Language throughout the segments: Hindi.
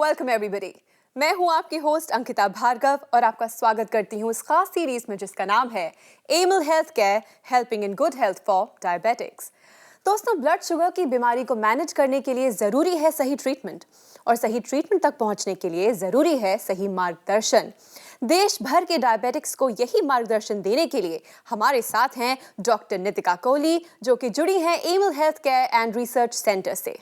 Welcome everybody. मैं हूं आपकी होस्ट अंकिता भार्गव और आपका स्वागत करती हूं इस खास सीरीज में जिसका नाम है Emil health care helping in good health for diabetics. दोस्तों, ब्लड शुगर की बीमारी को मैनेज करने के लिए ज़रूरी है सही ट्रीटमेंट और सही ट्रीटमेंट तक पहुंचने के लिए ज़रूरी है सही मार्गदर्शन। देश भर के डायबिटिक्स को यही मार्गदर्शन देने के लिए हमारे साथ हैं डॉक्टर नितिका कोहली, जो कि जुड़ी हैं Emil health care and research centre से।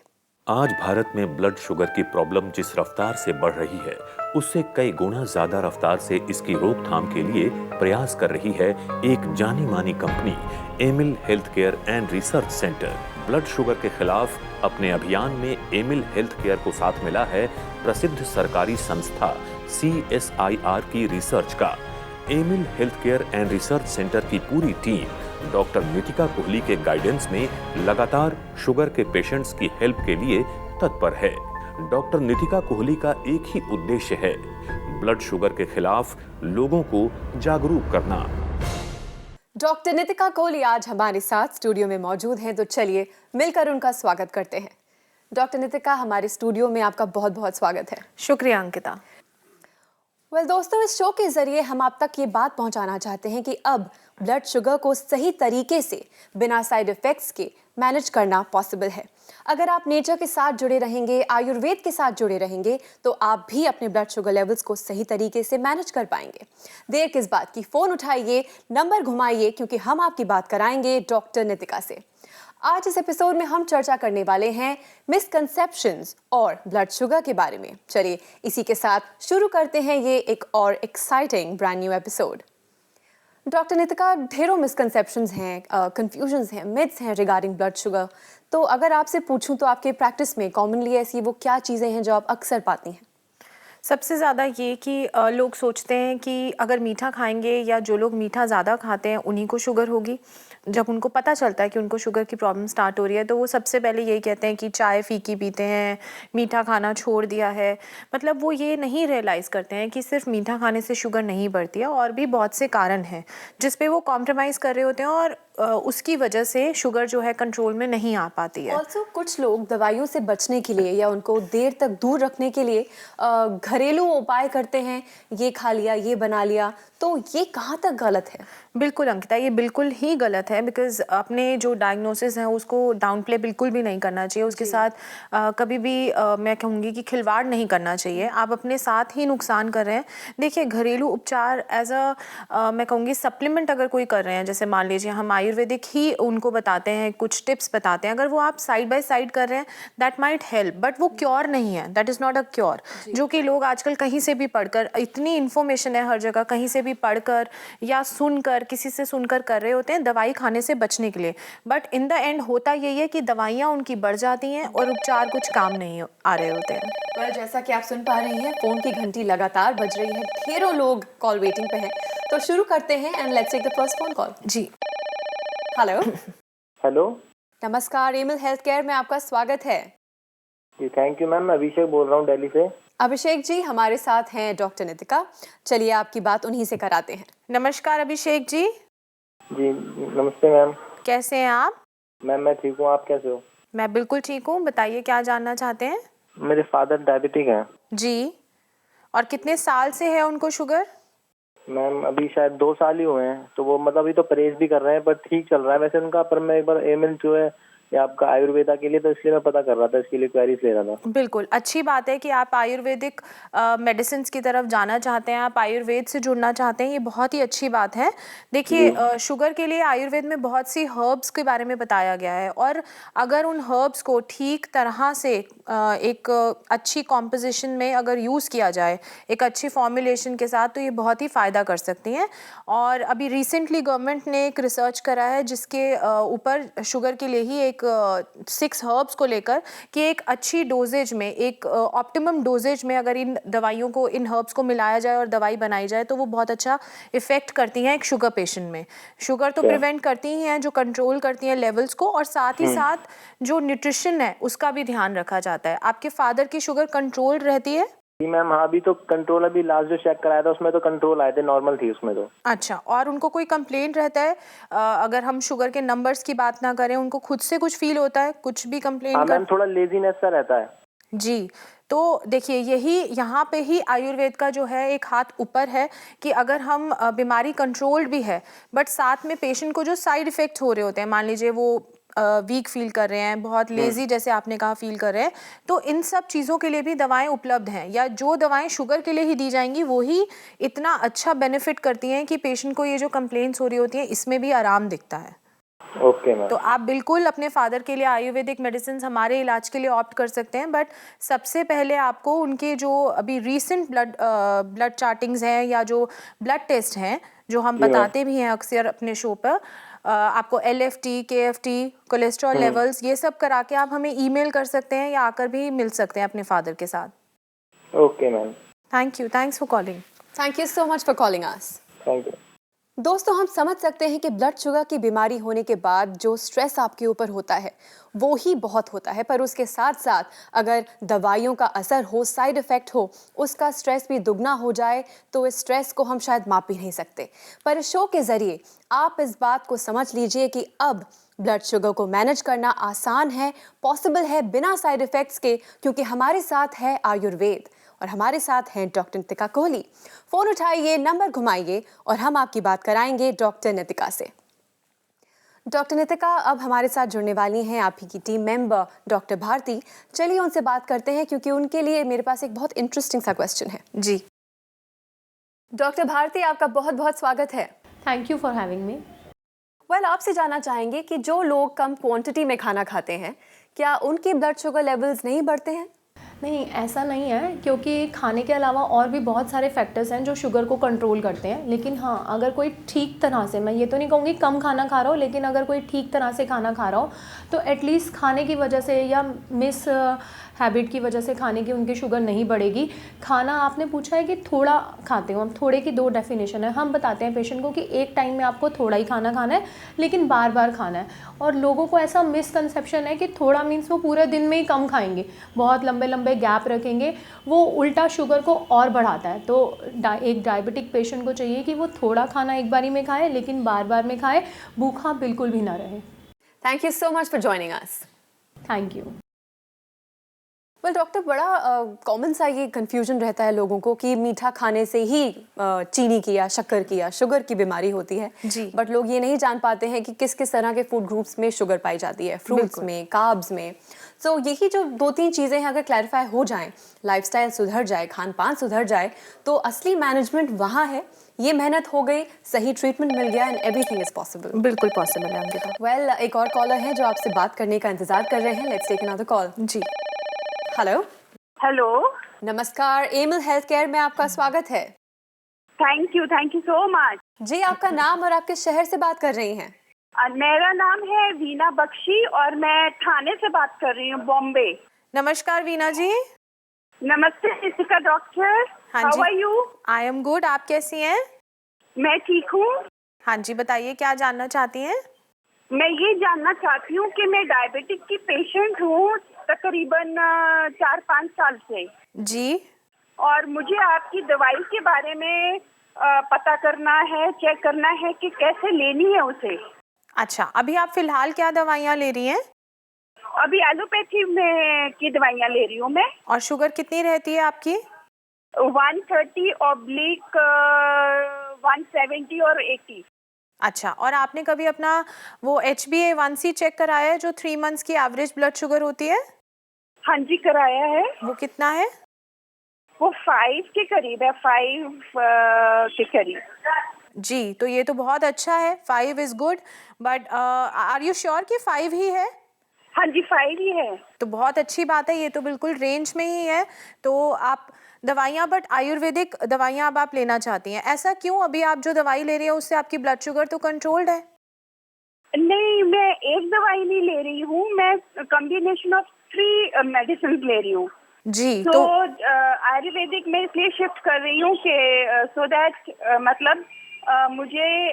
आज भारत में ब्लड शुगर की प्रॉब्लम जिस रफ्तार से बढ़ रही है, उससे कई गुना ज्यादा रफ्तार से इसकी रोकथाम के लिए प्रयास कर रही है एक जानी मानी कंपनी Emil health care and research centre. Blood sugar के खिलाफ अपने अभियान में एमिल हेल्थ केयर को साथ मिला है प्रसिद्ध सरकारी संस्था CSIR की रिसर्च का। Emil health care and research centre की पूरी टीम डॉक्टर नितिका कोहली के गाइडेंस में लगातार शुगर के पेशेंट्स की हेल्प के लिए तत्पर है। डॉक्टर नितिका कोहली का एक ही उद्देश्य है, ब्लड शुगर के खिलाफ लोगों को जागरूक करना। डॉक्टर नितिका कोहली आज हमारे साथ स्टूडियो में मौजूद हैं, तो चलिए मिलकर उनका स्वागत करते हैं। डॉक्टर नितिका, हमारे स्टूडियो में आपका बहुत बहुत स्वागत है। शुक्रिया अंकिता। दोस्तों, इस शो के जरिए हम आप तक ये बात पहुंचाना चाहते हैं कि अब ब्लड शुगर को सही तरीके से बिना साइड इफेक्ट्स के मैनेज करना पॉसिबल है। अगर आप नेचर के साथ जुड़े रहेंगे, आयुर्वेद के साथ जुड़े रहेंगे, तो आप भी अपने ब्लड शुगर लेवल्स को सही तरीके से मैनेज कर पाएंगे। देर किस बात की, फोन उठाइए, नंबर घुमाइए, क्योंकि हम आपकी बात कराएंगे डॉक्टर नितिका से। आज इस एपिसोड में हम चर्चा करने वाले हैं मिसकंसेप्शंस और ब्लड शुगर के बारे में। चलिए इसी के साथ शुरू करते हैं ये एक और exciting brand new episode. Doctor Nitika, ढेरों मिसकंसेप्शंस हैं, कंफ्यूजन्स हैं, मिथ्स हैं रिगार्डिंग ब्लड शुगर। तो अगर आपसे पूछूं तो आपके प्रैक्टिस में कॉमनली ऐसी वो क्या चीज़ें हैं जो आप अक्सर पाती हैं? सबसे ज़्यादा ये कि लोग सोचते हैं कि अगर मीठा खाएंगे या जो लोग मीठा ज़्यादा खाते हैं उन्हीं को शुगर होगी। जब उनको पता चलता है कि उनको शुगर की प्रॉब्लम स्टार्ट हो रही है तो वो सबसे पहले यही कहते हैं कि चाय फीकी पीते हैं, मीठा खाना छोड़ दिया है। मतलब वो ये नहीं रियलाइज़ करते हैं कि सिर्फ मीठा खाने से शुगर नहीं बढ़ती है, और भी बहुत से कारण हैं जिस पे वो कॉम्प्रोमाइज़ कर रहे होते हैं और उसकी वजह से शुगर जो है कंट्रोल में नहीं आ पाती है। ऑल्सो कुछ लोग दवाइयों से बचने के लिए या उनको देर तक दूर रखने के लिए घरेलू उपाय करते हैं, ये खा लिया, ये बना लिया। तो ये कहाँ तक गलत है? बिल्कुल अंकिता, ये बिल्कुल ही गलत है। बिकॉज अपने जो डायग्नोसिस है उसको डाउन प्ले बिल्कुल भी नहीं करना चाहिए। उसके साथ कभी भी मैं कहूँगी कि खिलवाड़ नहीं करना चाहिए। आप अपने साथ ही नुकसान कर रहे हैं। देखिए, घरेलू उपचार एज मैं कहूँगी सप्लीमेंट अगर कोई कर रहे हैं, जैसे मान लीजिए हम आयुर्वेदिक ही उनको बताते हैं, कुछ टिप्स बताते हैं, अगर वो आप साइड बाय साइड कर रहे हैं दैट माइट हेल्प, बट वो क्योर नहीं है। That is not a cure. जो कि लोग आजकल कहीं से भी पढ़कर, इतनी इन्फॉर्मेशन है हर जगह, कहीं से भी पढ़कर या सुनकर, किसी से सुनकर कर रहे होते हैं दवाई खाने से बचने के लिए। बट इन द एंड होता यही है कि दवाइयाँ उनकी बढ़ जाती हैं और उपचार कुछ काम नहीं आ रहे होते हैं। पर जैसा कि आप सुन पा रही हैं, फोन की घंटी लगातार बज रही है, ढेरों लोग कॉल वेटिंग पे हैं। तो शुरू करते हैं and let's take the first phone call. जी, हेलो। हेलो नमस्कार, एमिल हेल्थ केयर में आपका स्वागत है। जी, थैंक यू मैम। मैं अभिषेक बोल रहा हूँ दिल्ली से। अभिषेक जी, हमारे साथ हैं डॉक्टर नितिका। चलिए आपकी बात उन्हीं से कराते हैं। नमस्कार अभिषेक जी। जी नमस्ते मैम। कैसे हैं आप? मैम मैं ठीक हूँ, आप कैसे हो? मैं बिल्कुल ठीक हूँ। बताइए क्या जानना चाहते हैं? मेरे फादर डायबिटिक हैं। जी, और कितने साल से है उनको शुगर? मैम अभी शायद 2 साल ही हुए हैं, तो वो मतलब अभी तो परहेज भी कर रहे हैं, पर ठीक चल रहा है वैसे उनका। पर मैं एक बार एमिल जो है या आपका आयुर्वेदा के लिए, तो इसलिए मैं पता कर रहा था, इसके लिए क्वेरीज ले रहा था। बिल्कुल, अच्छी बात है कि आप आयुर्वेदिक मेडिसिन की तरफ जाना चाहते हैं, आप आयुर्वेद से जुड़ना चाहते हैं, ये बहुत ही अच्छी बात है। देखिए, शुगर के लिए आयुर्वेद में बहुत सी हर्ब्स के बारे में बताया गया है, और अगर उन हर्ब्स को ठीक तरह से एक अच्छी कॉम्पोजिशन में अगर यूज़ किया जाए, एक अच्छी फॉर्मुलेशन के साथ, तो ये बहुत ही फ़ायदा कर सकती हैं। और अभी रिसेंटली गवर्नमेंट ने एक रिसर्च करा है जिसके ऊपर शुगर के लिए ही एक 6 हर्ब्स को लेकर कि एक अच्छी डोजेज में, एक ऑप्टिमम डोजेज में अगर इन दवाइयों को, इन हर्ब्स को मिलाया जाए और दवाई बनाई जाए तो वो बहुत अच्छा इफेक्ट करती हैं एक शुगर पेशेंट में। शुगर तो प्रिवेंट करती ही हैं, जो कंट्रोल करती हैं लेवल्स को, और साथ ही साथ जो न्यूट्रिशन है उसका भी ध्यान रखा जाता है। आपके फादर की शुगर कंट्रोल रहती है? जी मैम, हाँ अभी तो कंट्रोल, अभी लास्ट जो चेक कराया था उसमें तो कंट्रोल आए थे, नॉर्मल थी उसमें तो। अच्छा, और उनको कोई कंप्लेंट रहता है? अगर हम शुगर के नंबर्स की बात ना करें, उनको खुद से कुछ फील होता है, कुछ भी कंप्लेंट हाँ मैम, थोड़ा लेजीनेस सा रहता है। जी, तो देखिए यही यहाँ पे ही आयुर्वेद का जो है एक हाथ ऊपर है कि अगर हम बीमारी कंट्रोल्ड भी है बट साथ में पेशेंट को जो साइड इफ़ेक्ट्स हो रहे होते हैं, मान लीजिए वो वीक फील कर रहे हैं, बहुत लेजी जैसे आपने कहा फील कर रहे हैं, तो इन सब चीज़ों के लिए भी दवाएं उपलब्ध हैं, या जो दवाएं शुगर के लिए ही दी जाएंगी वो ही इतना अच्छा बेनिफिट करती हैं कि पेशेंट को ये जो कंप्लेंट्स हो रही होती हैं इसमें भी आराम दिखता है। Okay ma'am. तो आप बिल्कुल अपने फादर के लिए आयुर्वेदिक मेडिसिन हमारे इलाज के लिए ऑप्ट कर सकते हैं, बट सबसे पहले आपको उनके जो अभी रीसेंट ब्लड चार्टिंग्स हैं या जो ब्लड टेस्ट हैं जो हम बताते भी हैं अक्सर अपने शो पर, आपको LFT, KFT, कोलेस्ट्रॉल लेवल्स, ये सब करा के आप हमें ईमेल कर सकते हैं या आकर भी मिल सकते हैं अपने फादर के साथ। Okay ma'am. Thank you, thanks for calling. Thank you so much for calling us. Thank you. दोस्तों, हम समझ सकते हैं कि ब्लड शुगर की बीमारी होने के बाद जो स्ट्रेस आपके ऊपर होता है वो ही बहुत होता है, पर उसके साथ साथ अगर दवाइयों का असर हो, साइड इफ़ेक्ट हो, उसका स्ट्रेस भी दुगना हो जाए तो इस स्ट्रेस को हम शायद माप ही नहीं सकते। पर इस शो के ज़रिए आप इस बात को समझ लीजिए कि अब ब्लड शुगर को मैनेज करना आसान है, पॉसिबल है बिना साइड इफ़ेक्ट्स के, क्योंकि हमारे साथ है आयुर्वेद और हमारे साथ हैं डॉक्टर नितिका कोहली। फ़ोन उठाइए, नंबर घुमाइए और हम आपकी बात कराएंगे डॉक्टर नितिका से। डॉक्टर नितिका अब हमारे साथ जुड़ने वाली हैं आप ही की टीम मेंबर डॉक्टर भारती। चलिए उनसे बात करते हैं क्योंकि उनके लिए मेरे पास एक बहुत इंटरेस्टिंग सा क्वेश्चन है। जी डॉक्टर भारती, आपका बहुत बहुत स्वागत है। Thank you for having me. Well, आपसे जानना चाहेंगे कि जो लोग कम क्वांटिटी में खाना खाते हैं, क्या उनके ब्लड शुगर लेवल्स नहीं बढ़ते हैं? नहीं, ऐसा नहीं है, क्योंकि खाने के अलावा और भी बहुत सारे फैक्टर्स हैं जो शुगर को कंट्रोल करते हैं। लेकिन हाँ, अगर कोई ठीक तरह से, मैं ये तो नहीं कहूँगी कम खाना खा रहा हो, लेकिन अगर कोई ठीक तरह से खाना खा रहा हो तो एटलीस्ट खाने की वजह से या मिस हैबिट की वजह से खाने की उनकी शुगर नहीं बढ़ेगी। खाना आपने पूछा है कि थोड़ा खाते हो, हम थोड़े की दो डेफिनेशन है। हम बताते हैं पेशेंट को कि एक टाइम में आपको थोड़ा ही खाना खाना है लेकिन बार बार खाना है। और लोगों को ऐसा मिसकंसेप्शन है कि थोड़ा मीन्स वो पूरे दिन में ही कम खाएंगे, बहुत लंबे लंबे गैप रखेंगे, वो उल्टा शुगर को और बढ़ाता है। तो एक डायबिटिक पेशेंट को चाहिए कि वो थोड़ा खाना एक बारी में खाए लेकिन बार बार में खाए, भूखा बिल्कुल भी ना रहे। Thank you so much for joining us. Thank you. Well doctor, बड़ा कॉमन सा ये कन्फ्यूजन रहता है लोगों को कि मीठा खाने से ही चीनी की या शक्कर की या शुगर की बीमारी होती है जी। बट लोग ये नहीं जान पाते हैं कि किस किस तरह के फूड ग्रुप्स में शुगर पाई जाती है, फ्रूट्स में, कार्ब्स में। सो यही जो दो तीन चीज़ें हैं अगर क्लैरिफाई हो जाएं, लाइफस्टाइल सुधर जाए, खान पान सुधर जाए, तो असली मैनेजमेंट वहाँ है। ये मेहनत हो गई, सही ट्रीटमेंट मिल गया एंड एवरीथिंग इज पॉसिबल। बिल्कुल पॉसिबल है अंकिता। वेल, एक और कॉलर है जो आपसे बात करने का इंतजार कर रहे हैं। Let's take another call. जी हेलो। हेलो, नमस्कार, एमल हेल्थ केयर में आपका स्वागत है। Thank you so much. जी, आपका नाम और आपके शहर से बात कर रही हैं? मेरा नाम है वीना बख्शी और मैं ठाणे से बात कर रही हूँ, बॉम्बे। नमस्कार वीना जी। नमस्ते नितिका डॉक्टर। हाँ how ji. Are you? I am good, आप कैसी हैं? मैं ठीक हूँ। हाँ जी, बताइए क्या जानना चाहती हैं? मैं ये जानना चाहती हूँ कि मैं डायबिटिक की पेशेंट हूँ तकरीबन 4-5 साल से, जी और मुझे आपकी दवाई के बारे में पता करना है, चेक करना है कि कैसे लेनी है उसे। अच्छा, अभी आप फिलहाल क्या दवाइयाँ ले रही हैं? अभी एलोपैथी में की दवाइयाँ ले रही हूँ मैं। और शुगर कितनी रहती है आपकी? 130/170 और 80। अच्छा, और आपने कभी अपना वो HbA1c चेक कराया है जो 3 मंथ्स की एवरेज ब्लड शुगर होती है? हाँ जी, कराया है। वो कितना है? वो 5 के करीब है, 5 के करीब। जी, तो ये तो बहुत अच्छा है, 5 is good, but are you sure कि 5 ही है? हाँ जी, 5 ही है। तो बहुत अच्छी बात है, ये तो बिल्कुल रेंज में ही है। तो आप दवाइयाँ, बट आयुर्वेदिक दवाइयाँ अब आप लेना चाहती हैं, ऐसा क्यों? अभी आप जो दवाई ले रही हैं उससे आपकी ब्लड शुगर तो कंट्रोल्ड है। नहीं, मैं एक दवाई नहीं ले रही हूँ, मैं कॉम्बिनेशन ऑफ 3 मेडिसिन ले रही हूँ। जी तो आयुर्वेदिक में इसलिए शिफ्ट कर रही हूँ कि सो दैट मतलब मुझे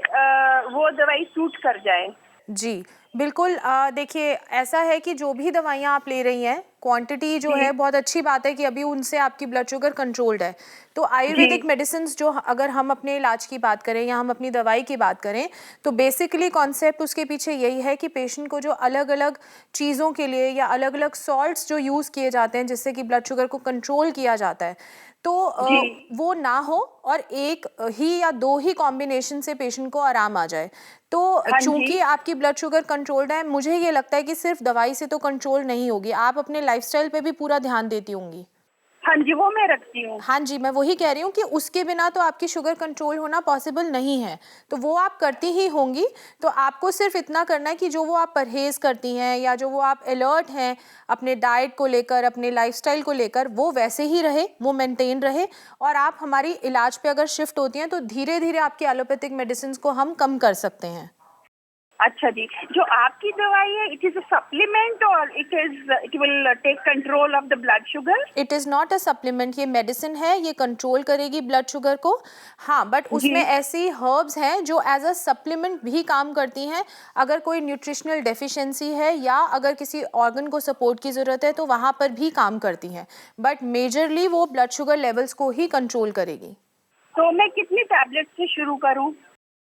वो दवाई सूट कर जाए। जी, बिल्कुल देखिए ऐसा है कि जो भी दवाइयाँ आप ले रही हैं, क्वांटिटी जो है बहुत अच्छी बात है कि अभी उनसे आपकी ब्लड शुगर कंट्रोल्ड है। तो आयुर्वेदिक मेडिसिन्स जो अगर हम अपने इलाज की बात करें या हम अपनी दवाई की बात करें, तो बेसिकली कॉन्सेप्ट उसके पीछे यही है कि पेशेंट को जो अलग-अलग चीज़ों के लिए या अलग-अलग सॉल्ट्स जो यूज़ किए जाते हैं जिससे कि ब्लड शुगर को कंट्रोल किया जाता है, तो वो ना हो और एक ही या 2 ही कॉम्बिनेशन से पेशेंट को आराम आ जाए। तो चूंकि आपकी ब्लड शुगर कंट्रोल्ड है, मुझे ये लगता है कि सिर्फ दवाई से तो कंट्रोल नहीं होगी, आप अपने लाइफस्टाइल पे भी पूरा ध्यान देती होंगी। हाँ जी, वो मैं रखती हूँ। हाँ जी, मैं वही कह रही हूँ कि उसके बिना तो आपकी शुगर कंट्रोल होना पॉसिबल नहीं है, तो वो आप करती ही होंगी। तो आपको सिर्फ इतना करना है कि जो वो आप परहेज़ करती हैं या जो वो आप अलर्ट हैं अपने डाइट को लेकर, अपने लाइफस्टाइल को लेकर, वो वैसे ही रहे, वो मेंटेन रहे और आप हमारी इलाज पे अगर शिफ्ट होती हैं तो धीरे-धीरे आपकी एलोपैथिक मेडिसिन्स को हम कम कर सकते हैं। अच्छा जी, जो आपकी दवाई है, इट इज अ सप्लीमेंट और it will take control of the blood sugar? It is not a supplement, ये मेडिसिन है, ये कंट्रोल करेगी ब्लड शुगर को। हाँ, बट उसमें ऐसी हर्ब्स हैं जो एज अ सप्लीमेंट भी काम करती हैं। अगर कोई न्यूट्रिशनल डेफिशिएंसी है या अगर किसी ऑर्गन को सपोर्ट की ज़रूरत है तो वहाँ पर भी काम करती हैं, बट मेजरली वो ब्लड शुगर लेवल्स को ही कंट्रोल करेगी। तो मैं कितनी टैबलेट से शुरू करूं?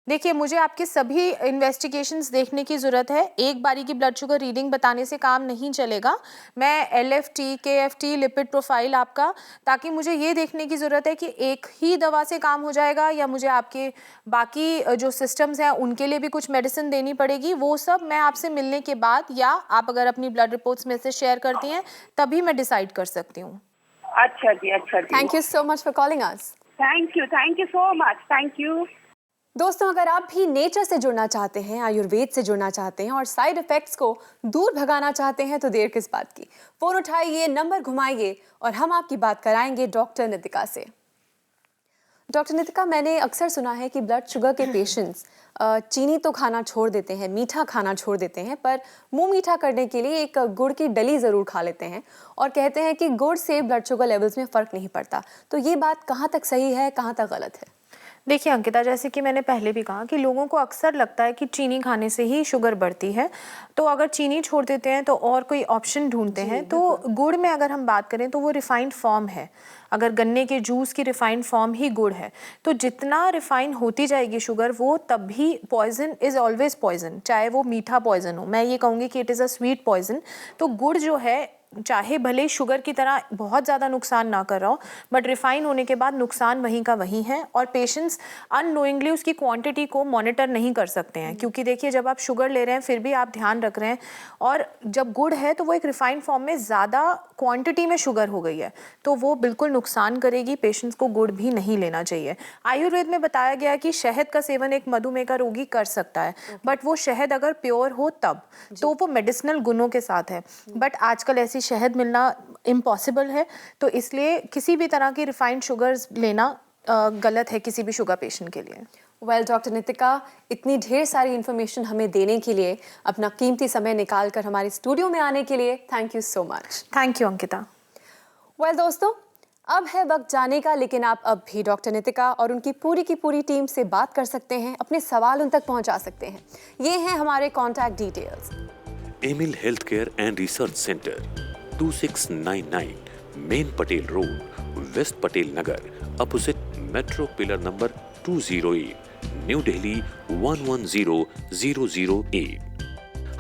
देखिए, मुझे आपके सभी इन्वेस्टिगेशंस देखने की ज़रूरत है। एक बारी की ब्लड शुगर रीडिंग बताने से काम नहीं चलेगा। मैं LFT, KFT, लिपिड प्रोफाइल आपका, ताकि मुझे ये देखने की ज़रूरत है कि एक ही दवा से काम हो जाएगा या मुझे आपके बाकी जो सिस्टम्स हैं उनके लिए भी कुछ मेडिसिन देनी पड़ेगी। वो सब मैं आपसे मिलने के बाद या आप अगर अपनी ब्लड रिपोर्ट्स में से शेयर करती हैं तभी मैं डिसाइड कर सकती हूँ। अच्छा जी, अच्छा जी। Thank you so much for calling us. Thank you so much, thank you. दोस्तों, अगर आप भी नेचर से जुड़ना चाहते हैं, आयुर्वेद से जुड़ना चाहते हैं और साइड इफ़ेक्ट्स को दूर भगाना चाहते हैं तो देर किस बात की। फ़ोन उठाइए, नंबर घुमाइए और हम आपकी बात कराएंगे डॉक्टर नितिका से। डॉक्टर नितिका, मैंने अक्सर सुना है कि ब्लड शुगर के पेशेंट्स चीनी तो खाना छोड़ देते हैं, मीठा खाना छोड़ देते हैं, पर मुंह मीठा करने के लिए एक गुड़ की डली ज़रूर खा लेते हैं और कहते हैं कि गुड़ से ब्लड शुगर लेवल्स में फ़र्क नहीं पड़ता। तो ये बात कहाँ तक सही है, कहाँ तक गलत है? देखिए अंकिता, जैसे कि मैंने पहले भी कहा कि लोगों को अक्सर लगता है कि चीनी खाने से ही शुगर बढ़ती है, तो अगर चीनी छोड़ देते हैं तो और कोई ऑप्शन ढूंढते हैं। तो गुड़ में अगर हम बात करें तो वो रिफाइंड फॉर्म है। अगर गन्ने के जूस की रिफाइंड फॉर्म ही गुड़ है, तो जितना रिफाइन होती जाएगी शुगर, वो तब भी पॉइजन इज़ ऑलवेज पॉइजन, चाहे वो मीठा पॉइजन हो। मैं ये कहूँगी कि it is a sweet poison. तो गुड़ जो है, चाहे भले शुगर की तरह बहुत ज़्यादा नुकसान ना कर रहा हो, बट रिफाइन होने के बाद नुकसान वहीं का वहीं है और पेशेंट्स अननोइंगली उसकी क्वांटिटी को मॉनिटर नहीं कर सकते हैं। क्योंकि देखिए, जब आप शुगर ले रहे हैं फिर भी आप ध्यान रख रहे हैं, और जब गुड़ है तो वो एक रिफाइंड फॉर्म में ज़्यादा क्वांटिटी में शुगर हो गई है, तो वो बिल्कुल नुकसान करेगी। पेशेंट्स को गुड़ भी नहीं लेना चाहिए। आयुर्वेद में बताया गया कि शहद का सेवन एक मधुमेह का रोगी कर सकता है, बट वो शहद अगर प्योर हो तब, तो वो मेडिसिनल गुणों के साथ है। बट आजकल ऐसी शहद मिलना इम्पॉसिबल है, तो इसलिए किसी भी तरह की रिफाइंड शुगर्स लेना गलत है किसी भी शुगर पेशेंट के लिए। वेल डॉक्टर नितिका, इतनी ढेर सारी इन्फॉर्मेशन हमें देने के लिए, अपना कीमती समय निकाल कर हमारे स्टूडियो में आने के लिए thank you so much. Thank you Ankita. Well दोस्तों, अब है वक्त जाने का, लेकिन आप अब भी डॉक्टर नितिका और उनकी की पूरी टीम से बात कर सकते हैं, अपने सवाल उन तक पहुंचा सकते हैं। ये हैं हमारे contact details. Emil health care and research centre, 2699 main Patel road, west Patel Nagar, opposite metro pillar number 208, new Delhi 110008।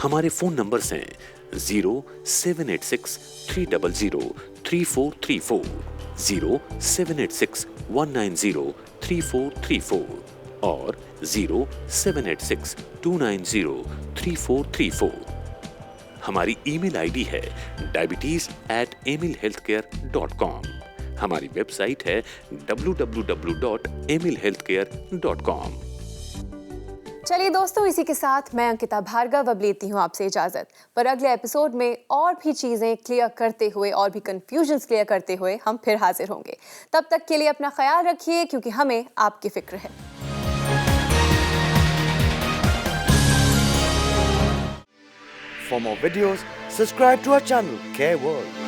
हमारे फोन नंबर्स हैं 0786-300-3434, 0786-190-3434 और 0786-290-3434। हमारी ईमेल आईडी है diabetes@emilhealthcare.com। हमारी वेबसाइट है www.emilhealthcare.com। चलिए दोस्तों, इसी के साथ मैं अंकिता भार्गव अब लेती हूँ आपसे इजाजत। पर अगले एपिसोड में और भी चीजें क्लियर करते हुए और भी कंफ्यूजन्स क्लियर करते हुए हम फिर हाजिर होंगे। तब तक के लिए अपना ख्याल रखिए, क्योंकि हमें आपकी फिक्र है। For more videos, subscribe to our channel, Care World.